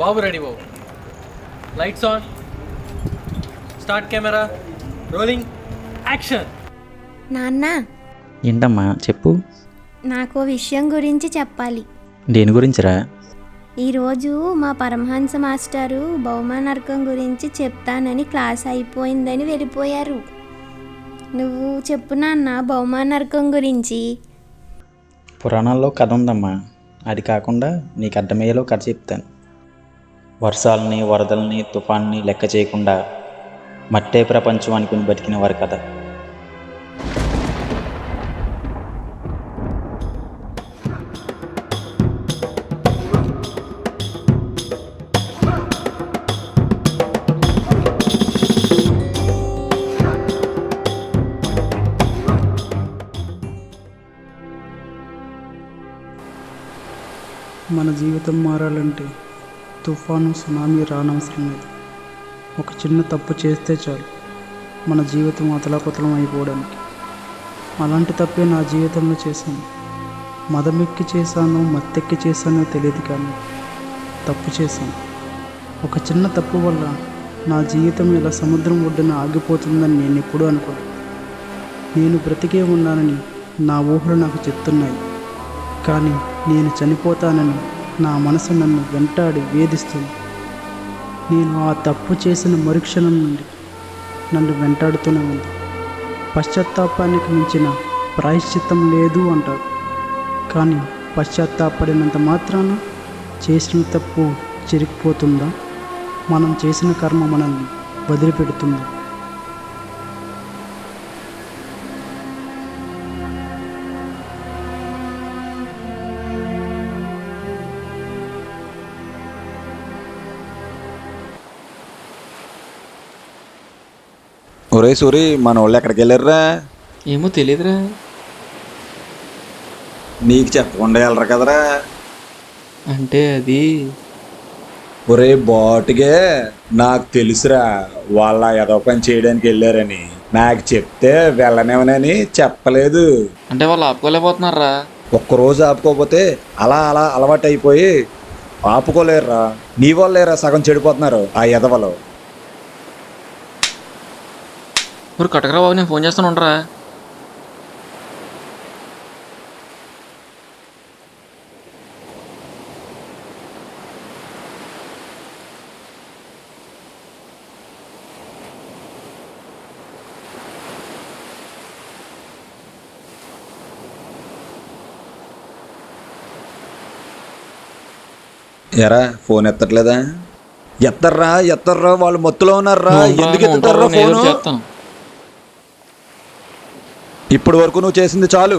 Babu ready Babu. Lights on, start camera, rolling, action. నాన్న, ఏంటమ్మా చెప్పు. నాకు విషయం గురించి చెప్పాలి. దేని గురించిరా? ఈరోజు మా పరమహంస మాస్టారు బహుమానార్కం గురించి చెప్తానని క్లాస్ అయిపోయిందని వెళ్ళిపోయారు. నువ్వు చెప్పు నాన్న బహుమానార్కం గురించి. పురాణాల్లో కథ ఉందమ్మా. అది కాకుండా నీకు అర్థమయ్యేలో కథ చెప్తాను. వర్షాలని, వరదల్ని, తుఫాన్ని లెక్క చేయకుండా మట్టే ప్రపంచం అనుకుని బతికిన వారి కథ. మన జీవితం మారాలంటే తుఫాను, సునామీ రానవసరం లేదు. ఒక చిన్న తప్పు చేస్తే చాలు మన జీవితం అతలాకుతలం అయిపోవడానికి. అలాంటి తప్పే నా జీవితంలో చేశాను. మదమెక్కి చేశానో మత్తెక్కి చేశానో తెలియదు, కానీ తప్పు చేశాను. ఒక చిన్న తప్పు వల్ల నా జీవితం ఇలా సముద్రం ఒడ్డున ఆగిపోతుందని నేను ఎప్పుడూ అనుకోలేదు. నేను బ్రతికే ఉన్నానని నా ఊహలు నాకు చెప్తున్నాయి, కానీ నేను చనిపోతానని నా మనసు నన్ను వెంటాడి వేధిస్తుంది. నేను ఆ తప్పు చేసిన మరుక్షణం నుండి నన్ను వెంటాడుతూనే ఉంది. పశ్చాత్తాపానికి మించిన ప్రాయశ్చిత్తం లేదు అంటారు, కానీ పశ్చాత్తాపడినంత మాత్రాన చేసిన తప్పు చెరిగిపోతుందా? మనం చేసిన కర్మ మనల్ని వదిలిపెడుతుందా? ఒరే సూరి, మన వాళ్ళు ఎక్కడికి వెళ్ళారా? ఏమో తెలియదురా. నీకు చెప్పకుండా వెళ్ళరు కదరా. అంటే అది ఒరే బాటుగే, నాకు తెలుసురా వాళ్ళ ఏదో పని చేయడానికి వెళ్ళారని. నాకు చెప్తే వెళ్ళనివనని చెప్పలేదు. అంటే వాళ్ళు ఆపుకోలేకపోతున్నారా? ఒక్కరోజు ఆపుకోకపోతే అలా అలా అలవాటు అయిపోయి ఆపుకోలేరురా. నీ వాళ్ళేరా సగం చెడిపోతున్నారు ఆ ఎదవలో. మరి కటకరా బాబు, నేను ఫోన్ చేస్తాను ఉండరా. ఎరా ఫోన్ ఎత్తట్లేదా? ఎత్తర్రా వాళ్ళు మత్తులో ఉన్నారా. ఎందుకు ఎత్తుతారా ఫోను? చేస్తాను. ఇప్పటి వరకు నువ్వు చేసింది చాలు.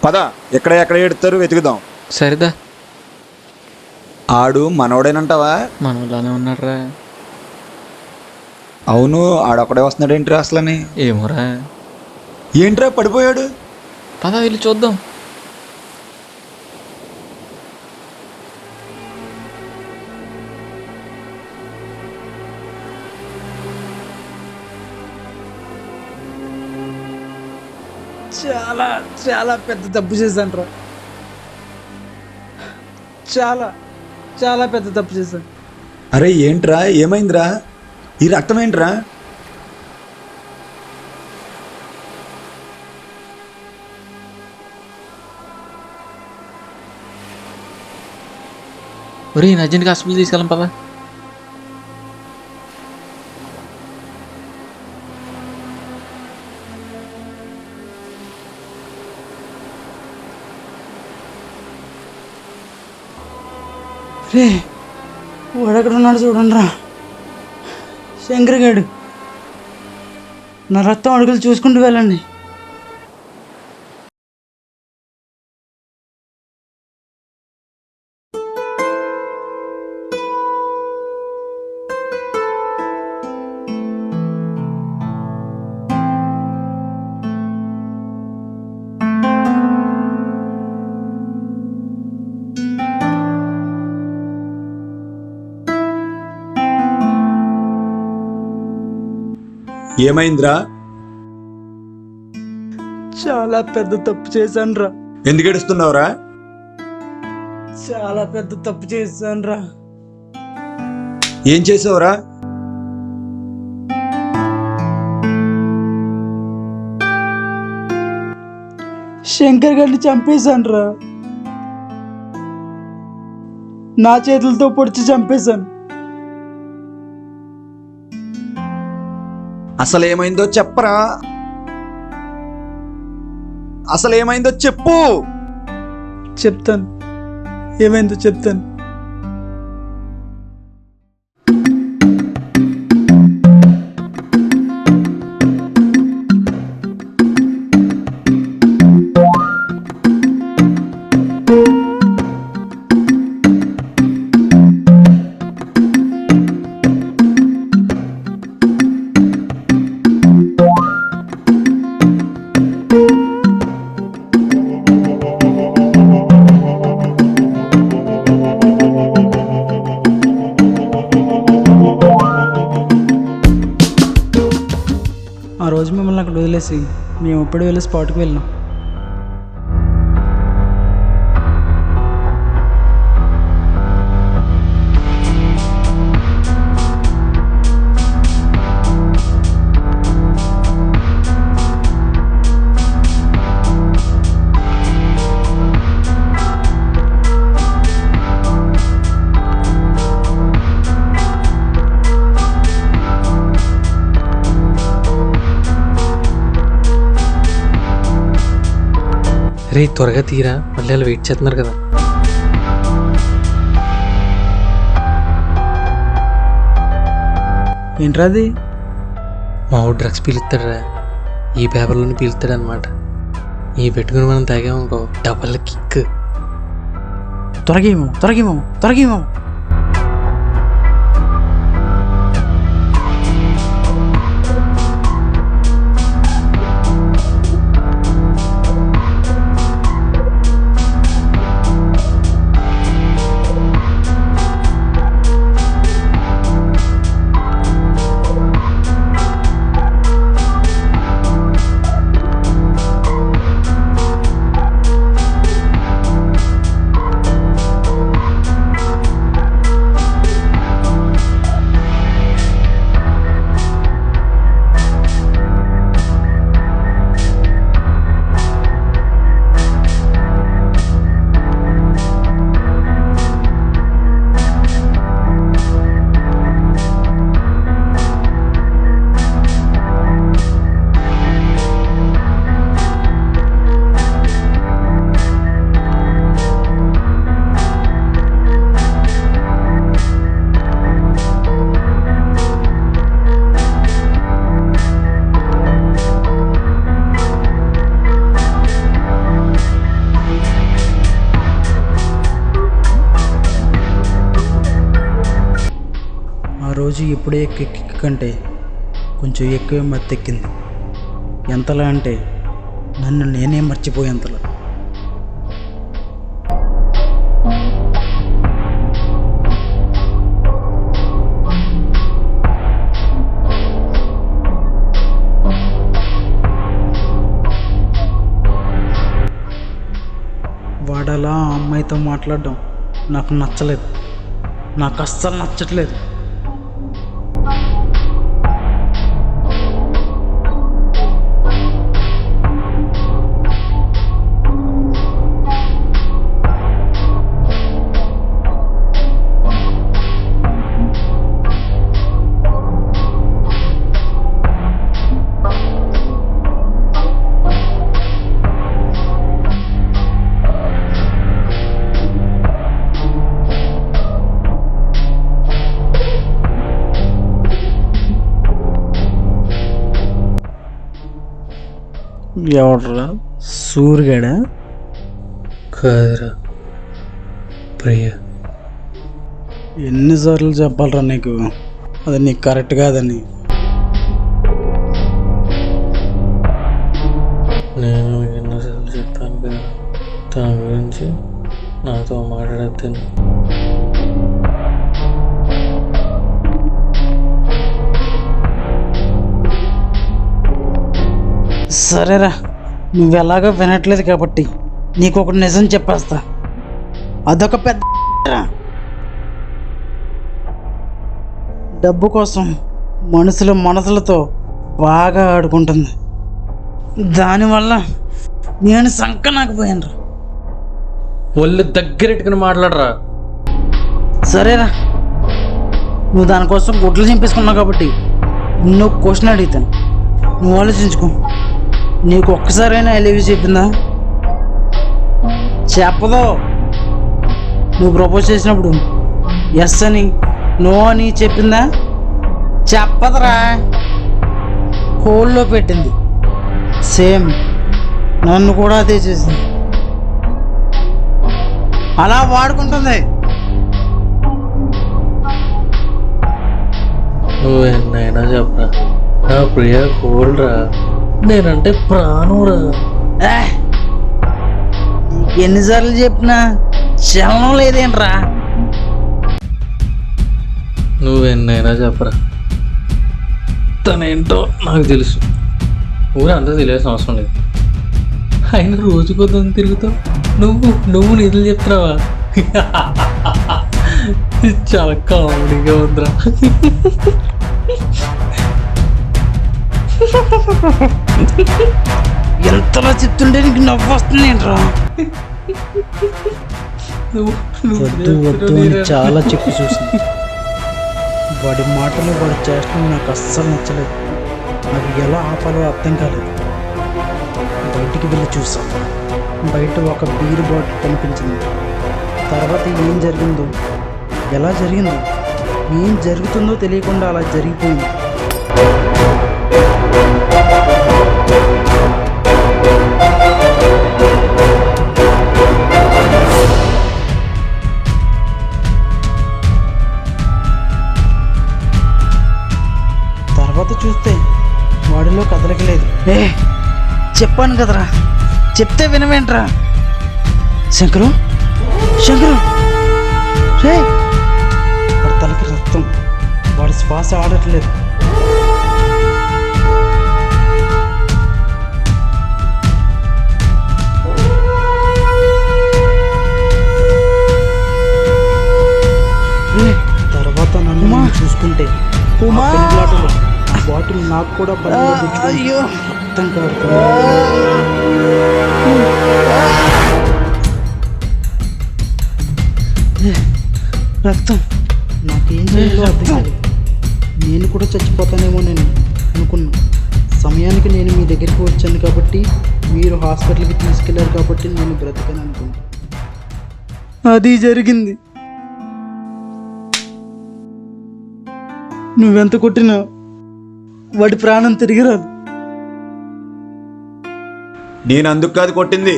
పద, ఎక్కడ ఎడతారు వెతుకుదాం. సరేదా. ఆడు మనోడేనంటావా? మనలానే ఉన్నారా? అవును, ఆడొక్కడే వస్తున్నాడేంట్రా అసలని? ఏమోరా. ఏంట్రా పడిపోయాడు? పద వెళ్ళి చూద్దాం. చాలా చాలా పెద్ద తప్పు చేశాను రా. చాలా చాలా పెద్ద తప్పు చేశాను. అరే ఏంట్రా, ఏమైందిరా? ఈ రక్తం ఏంట్రా? ఒరే అర్జెంట్గా హాస్పిటల్ తీసుకెళ్ళం పదా. రే, వాడెక్కడ ఉన్నాడు చూడండి రా. శంకర్ గాడు. నా రక్తం అడుగులు చూసుకుంటూ వెళ్ళండి. ఏమైందిరా? చాలా పెద్ద తప్పు చేశాను రా. ఎందుకు ఏడుస్తున్నావురా? చాలా పెద్ద తప్పు చేశాను రా. ఏం చేసావురా? శంకర్ గారిని చంపేశాను రా. నా చేతులతో పొడిచి చంపేశాను. అసలు ఏమైందో చెప్పరా? అసలు ఏమైందో చెప్పు. చెప్తాను, ఏమైందో చెప్తాను. ఆ రోజు మిమ్మల్ని అక్కడ వదిలేసి మేము ఇప్పుడు వెళ్ళి స్పాట్కి వెళ్ళాం. రే త్వరగా తీరా, మళ్ళీ వాళ్ళు వెయిట్ చేస్తున్నారు కదా. ఏంట్రా అది? మా ఊడు డ్రగ్స్ పీలుస్తాడురా, ఈ పేపర్లోనే పీలుస్తాడు అనమాట. ఈ పెట్టుకుని మనం తాగామనుకో డబల్ కిక్. త్వరగా ఏమో, త్వరగా ఏమో, త్వరగా ఏమో. ఆ రోజు ఎప్పుడే ఎక్కి కంటే కొంచెం ఎక్కువే మత్తెక్కింది. ఎంతలా అంటే నన్ను నేనే మర్చిపోయేంతలా. వాడలా ఆ అమ్మాయితో మాట్లాడడం నాకు నచ్చలేదు, నాకు అస్సలు నచ్చట్లేదు. ఎవడరా సూర్యగాడా? కాదురా ప్రియ. ఎన్నిసార్లు చెప్పాలరా నీకు అది నీకు కరెక్ట్ కాదని? నేను ఎన్నోసార్లు చెప్పాను కదా తన గురించి నాతో మాట్లాడద్దని. సరేరా, నువ్వు ఎలాగో వినట్లేదు కాబట్టి నీకు ఒక నిజం చెప్పేస్తా. అదొక పెద్ద డబ్బు కోసం మనసులతో బాగా ఆడుకుంటుంది. దానివల్ల నేను సంకనాకపోయాను. ఒళ్ళు దగ్గరెట్టుకుని మాట్లాడరా. సరేరా, నువ్వు దానికోసం గుడ్లు చింపేసుకున్నావు కాబట్టి నిన్ను క్వశ్చన్ అడుగుతాను, నువ్వు ఆలోచించుకో. నీకు ఒక్కసారైనా ఐ లవ్ యూ చెప్పిందా? చెప్పదో. నువ్వు ప్రపోజ్ చేసినప్పుడు ఎస్ అని నో అని చెప్పిందా? చెప్పదురా, హోల్లో పెట్టింది. సేమ్ నన్ను కూడా అదే చేసింది. అలా వాడుకుంటుంది. నువ్వు ఎన్నైనా చెప్పరా, నా ప్రియ కోల్డ్రా, నేనంటే ప్రాణంరా. నీకు ఎన్నిసార్లు చెప్పినా చలనం లేదేంట్రా? నువ్వు ఎన్నైనా చెప్పరా, తనేంటో నాకు తెలుసు. ఊరు అంతా తెలియాల్సిన అవసరం లేదు. అయినా రోజు కొద్ది తిరుగుతావు. నువ్వు నిధులు చెప్తున్నావా? చాలా కామెడీగా ఉందిరా. ఎంతలా చెప్తుంటే నీకు నవ్వు వస్తుంది ఏంట్రా? వద్దు వద్దు అని చాలా చెప్పి చూసింది. వాడి మాటలు వాడి చేష్టలు నాకు అస్సలు నచ్చలేదు. నాకు ఎలా ఆపాలో అర్థం కాలేదు. బయటికి వెళ్ళి చూసాను. బయట ఒక బీర్ బాటిల్ కనిపించింది. తర్వాత ఏం జరిగిందో, ఎలా జరిగిందో, ఏం జరుగుతుందో తెలియకుండా అలా జరిగిపోయింది. తర్వాత చూస్తే వాడిలో కదలకలేదు. చెప్పాను కదరా, చెప్తే వినవేంట్రా? శంకరు రే, వాడి తలకి రక్తం, వాడి శ్వాస ఆడట్లేదు. తర్వాత నన్ను చూసుకుంటే బాటిల్ నాకు కూడా అర్థం కాదు. రక్తం నాకేం చేయాలో అర్థం కాదు. నేను కూడా చచ్చిపోతానేమో నేను అనుకున్నా. సమయానికి నేను మీ దగ్గరికి వచ్చాను కాబట్టి, మీరు హాస్పిటల్కి తీసుకెళ్లారు కాబట్టి నేను బ్రతికాను అనుకున్నా. అది జరిగింది. నువ్వెంత కొట్టినా వాడి ప్రాణం తిరిగి రాదు. నేను అందుకు కాదు కొట్టింది.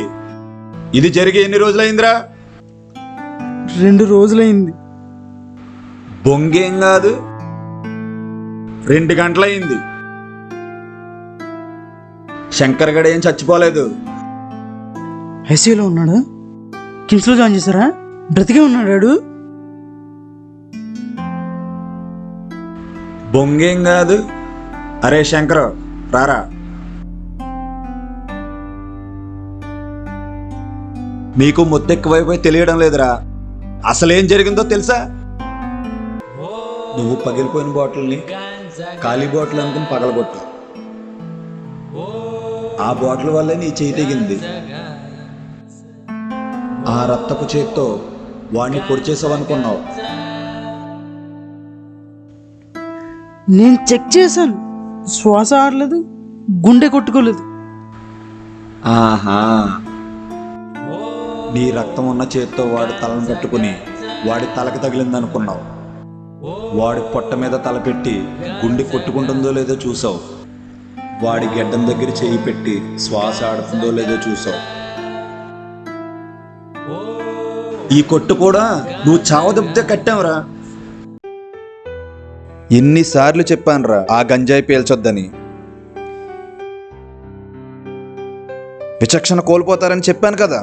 ఇది జరిగి ఎన్ని రోజులైందిరా? 2 రోజులైంది. బొంగేం కాదు, 2 గంటలైంది. శంకర్ గడ ఏం చచ్చిపోలేదు. ఐసీయూలో ఉన్నాడు. కిమ్స్లో జాయిన్ చేశారా? బ్రతికే ఉన్నాడు. బొంగేం కాదు. అరే శంకర్ రారా. మీకు మొత్తెక్కువైపోయి తెలియడం లేదురా. అసలేం జరిగిందో తెలుసా? నువ్వు పగిలిపోయిన బాటిల్ని ఖాళీ బాటిల్ అనుకుని పగలగొట్టు. ఆ బాటిల్ వల్లే నీ చేయి తెగింది. ఆ రక్తపు చేత్తో వాడిని పొడిచేసావనుకున్నావు. నేను చెక్ చేశాను, శ్వాస ఆడలేదు, గుండె కొట్టుకోలేదు. ఆహా, నీ రక్తం ఉన్న చేత్తో వాడి తలను పట్టుకుని వాడి తలకి తగిలిందనుకున్నావు. వాడి పొట్ట మీద తలపెట్టి గుండె కొట్టుకుంటుందో లేదో చూసావు. వాడి గెడ్డం దగ్గర చేయి పెట్టి శ్వాస ఆడుతుందో లేదో చూసావు. ఈ కొట్టు కూడా నువ్వు చావదెబ్బతే కట్టావురా. ఎన్నిసార్లు చెప్పానురా ఆ గంజాయి పేల్చొద్దని. విచక్షణ కోల్పోతారని చెప్పాను కదా.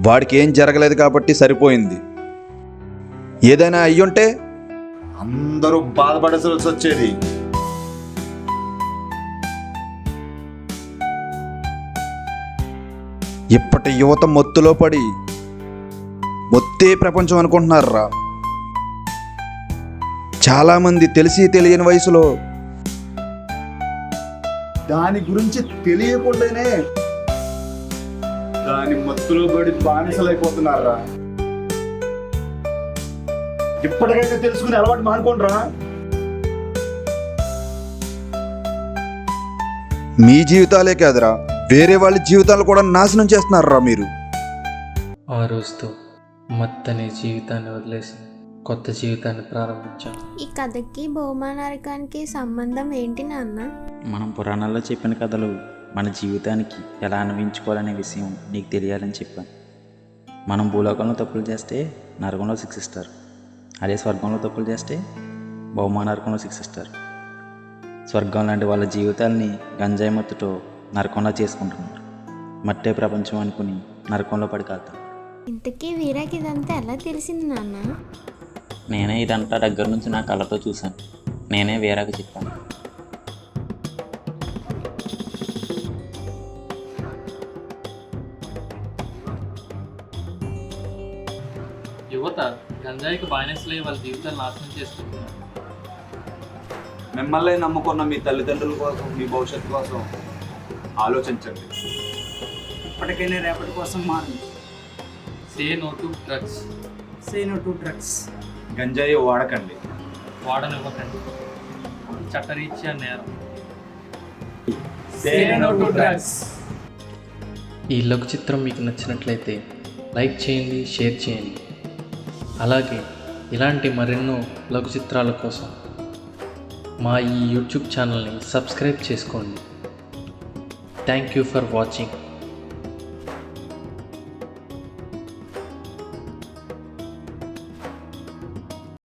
వాడికి ఏం జరగలేదు కాబట్టి సరిపోయింది. ఏదైనా అయ్యుంటే అందరూ బాధపడాల్సి వచ్చేది. ఇప్పటి యువత మొత్తులో పడి ఇదే ప్రపంచం అనుకుంటున్నారా? చాలామంది తెలిసి తెలియని వయసులో దాని గురించి తెలియకుండానే దాని మత్తులో పడి బానిసలైపోతున్నారా. ఇప్పటికైతే తెలుసుకుని అలవాటు మానుకోండిరా. మీ జీవితాలే కాదురా, వేరే వాళ్ళ జీవితాలు కూడా నాశనం చేస్తున్నారా మీరు. ఆ రోజుతో మత్తనే జీవితాన్ని వదిలేసి కొత్త జీవితాన్ని ప్రారంభించాను. ఈ కథకి భౌమ నరకానికి సంబంధం ఏంటి నాన్న? మనం పురాణాల్లో చెప్పిన కథలు మన జీవితానికి ఎలా అన్వయించుకోవాలనే విషయం నీకు తెలియాలని చెప్పాను. మనం భూలోకంలో తప్పులు చేస్తే నరకంలో శిక్షిస్తారు. అదే స్వర్గంలో తప్పులు చేస్తే భౌమ నరకంలో శిక్షిస్తారు. స్వర్గం లాంటి వాళ్ళ జీవితాల్ని గంజాయి మత్తుతో నరకంలో చేసుకుంటున్నారు. మట్టే ప్రపంచం అనుకుని నరకంలో పడి కాలుతారు. ఇంతకీ వీరాకి ఇదంతా ఎలా తెలిసింది నాన్న? నేనే ఇదంతా దగ్గర నుంచి నా కళ్ళతో చూశాను. నేనే వీరాకి చెప్పాను. యువత గంజాయికి బానిసలై వాళ్ళ జీవితాలు నాశనం చేసుకుంటున్నారు. మిమ్మల్ని నమ్ముకున్న మీ తల్లిదండ్రుల కోసం, మీ భవిష్యత్తు కోసం ఆలోచించండి. ఇప్పటికైనా రేపటి కోసం మారండి. Say no to drugs. Say no to drugs. గంజాయి వాడకండి. వాడనివ్వకండి. చట్టరీత్యా నేరం. Say no to drugs. ఈ లఘు చిత్రం మీకు నచ్చినట్లయితే లైక్ చేయండి, షేర్ చేయండి. అలాగే ఇలాంటి మరెన్నో లఘు చిత్రాల కోసం మా ఈ యూట్యూబ్ ఛానల్ని సబ్స్క్రైబ్ చేసుకోండి. Thank you for watching.